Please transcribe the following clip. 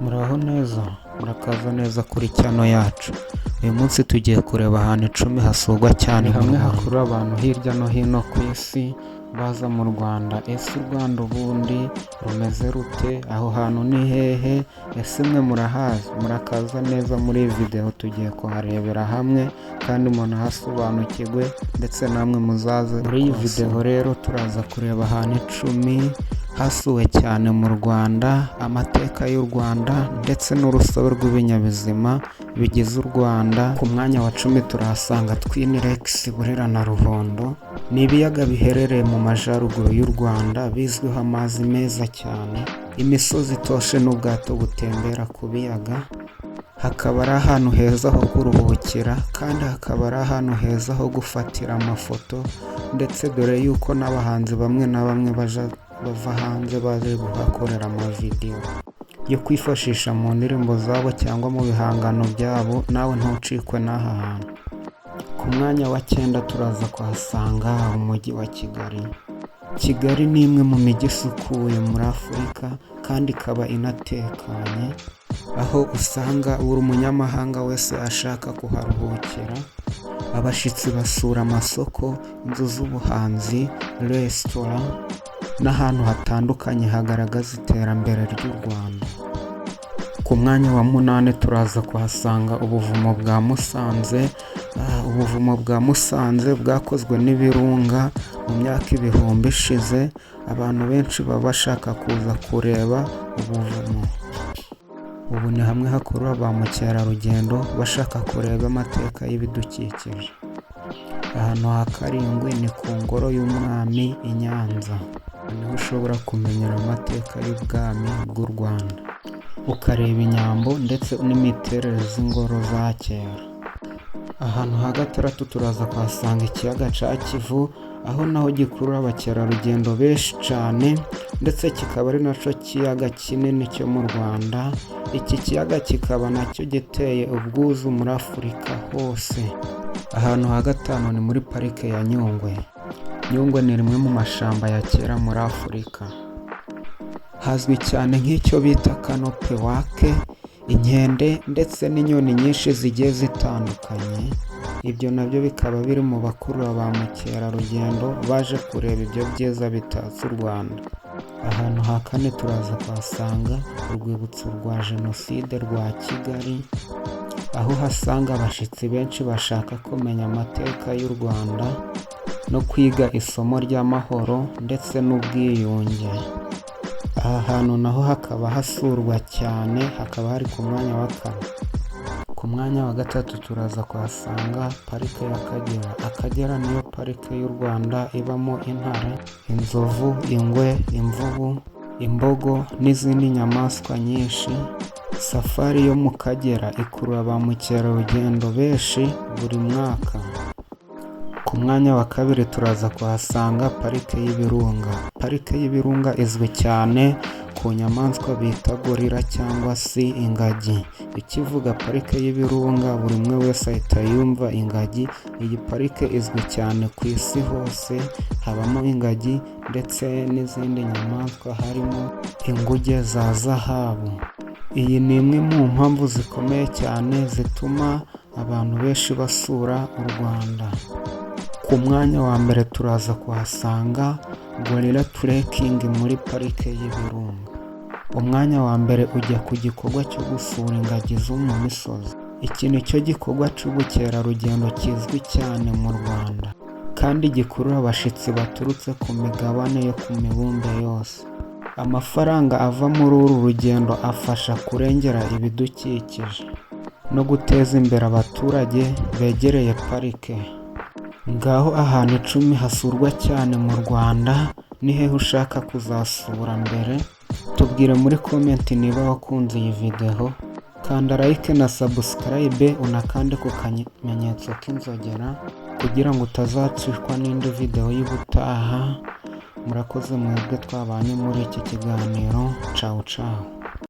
Muraho neza, murakaza neza kuri channel yacu. Uyu munsi tugiye kureba ahantu 10 hasurwa cyane mu Rwanda. Hakurura abantu hirya no hino ku isi baza mu Rwanda. Ese u Rwanda ubundi rumeze rute? Aho hantu ni hehe? Ese mwe murahazi? Murakaza neza muri video tugiye kuharebera hamwe kandi umuntu hasobanukirwe ndetse namwe muzaze. Muri iyi video rero turaza kureba ahantu 10 hasuwe cyane mu Rwanda, amateka y'u Rwanda ndetse n'urusobe rw'ibinyabuzima bigize u Rwanda. Ku mwanya wa 10 turahasanga Twin Lakes, Burera na Ruhondo. Ni ibiyaga biherereye mu majyaruguru y'u Rwanda bizwiho amazi meza cyane, imisozi itoshe n'ubwato butembera ku biyaga. Hakaba ari ahantu heza ho kuruhukira kandi hakaba ari ahantu heza ho gufatira amafoto, ndetse dore yuko n'abahanzi bamwe na bamwe bava hanze baje guhakorera amavidewo yo kwifashisha mu ndirimbo zabo cyangwa mu bihangano byabo. Nawe ntucikwe n'aha hantu. Ku mwanya wa 9 turaza kuhasanga umujyi wa Kigali. Kigali ni imwe mu mijyi isukuye muri Afurika kandi ikaba inatekanye, aho usanga buri munyamahanga wese ashaka kuharuhukira. Abashyitsi basura amasoko, inzu z'ubuhanzi, resitora n'ahantu hatandukanye hagaragaza iterambere ry'u Rwanda. Ku mwanya wa 8 turaza kuhasanga ubuvumo bwa Musanze. Ubuvumo bwa Musanze bwakozwe n'ibirunga mu myaka ibihumbi ishize. Abantu benshi baba bashaka kuza kureba ubuvumo. Ubu ni hamwe hakurura ba mukerarugendo bashaka kureba amateka y'ibidukikije. Ahantu ha 7 ni ku ngoro y'umwami i Nyanza. Niho ushobora kumenyera amateka y'ubwami bw'u Rwanda, ukareba inyambo ndetse n'imiterere z'ingoro za kera. Ahantu ha 6 turaza kuhasanga ikiyaga cya Kivu, aho naho gikurura abakerarugendo benshi cyane, ndetse kikaba ari nacyo kiyaga kinini cyo mu Rwanda. Iki kiyaga kikaba nacyo giteye ubwuzu muri Afurika hose. Ahantu ha 5 ni muri parike ya Nyungwe. Nyungwe ni rimwe mu mashamba ya kera muri Afurika. Hazwi cyane nk'icyo bita kanope wake, inkende ndetse n'inyoni nyinshi zigiye zitandukanye. Ibyo nabyo bikaba biri mu bakurura ba mukerarugendo baje kureba ibyo byiza bitatse u Rwanda. Ahantu ha 4 turaza kuhasanga urwibutso rwa Jenoside rwa Kigali, aho uhasanga abashyitsi benshi bashaka kumenya amateka y'u Rwanda no kwiga isomo ry'amahoro ndetse n'ubwiyunge. Aha hantu naho hakaba hasurwa cyane, hakaba hari ku mwanya wa 4. Ku mwanya wa 3 turaza kuhasanga parike y'Akagera. Akagera niyo parike y'u Rwanda ibamo intare, inzovu, ingwe, imvubu, imbogo n'izindi nyamaswa nyinshi. Safari yo mu Kagera ikurura ba mukerarugendo benshi buri mwaka. Ku mwanya wa 2 turaza kuhasanga parike y'Ibirunga. Parike y'Ibirunga izwi cyane ku nyamaswa bita gorira cyangwa se ingagi. Ikivuga parike y'Ibirunga buri umwe wese ahita yumva ingagi. Iyi parike izwi cyane ku isi hose, habamo ingagi ndetse n'izindi nyamaswa harimo inguge za zahabu. Iyi ni imwe mu mpamvu zikomeye cyane zituma abantu benshi basura u Rwanda. Ku mwanya wa 1 turaza kuhasanga gorilla trekking muri parike y'Ibirunga. Umwanya wa 1 ujya ku gikorwa cyo gusura ingagi zo mu misozi. Iki ni cyo gikorwa cy'ubukerarugendo kizwi cyane mu Rwanda kandi gikurura abashyitsi baturutse ku migabane yo ku mibumbe yose. Amafaranga ava muri uru rugendo afasha kurengera ibidukikije no guteza imbere abaturage begereye parike. Ngaho ahantu 10 hasurwa cyane mu Rwanda, ni hehe ushaka kuzasura mbere? Tubwire muri comment niba wakunze iyi video. Kanda like na subscribe, unakande ku kamenyetso k'inzogera kugira ngo utazacishwa n'indi video y'ubutaha. Murakoze mwebwe twabanye muri iki kiganiro. Ciao ciao.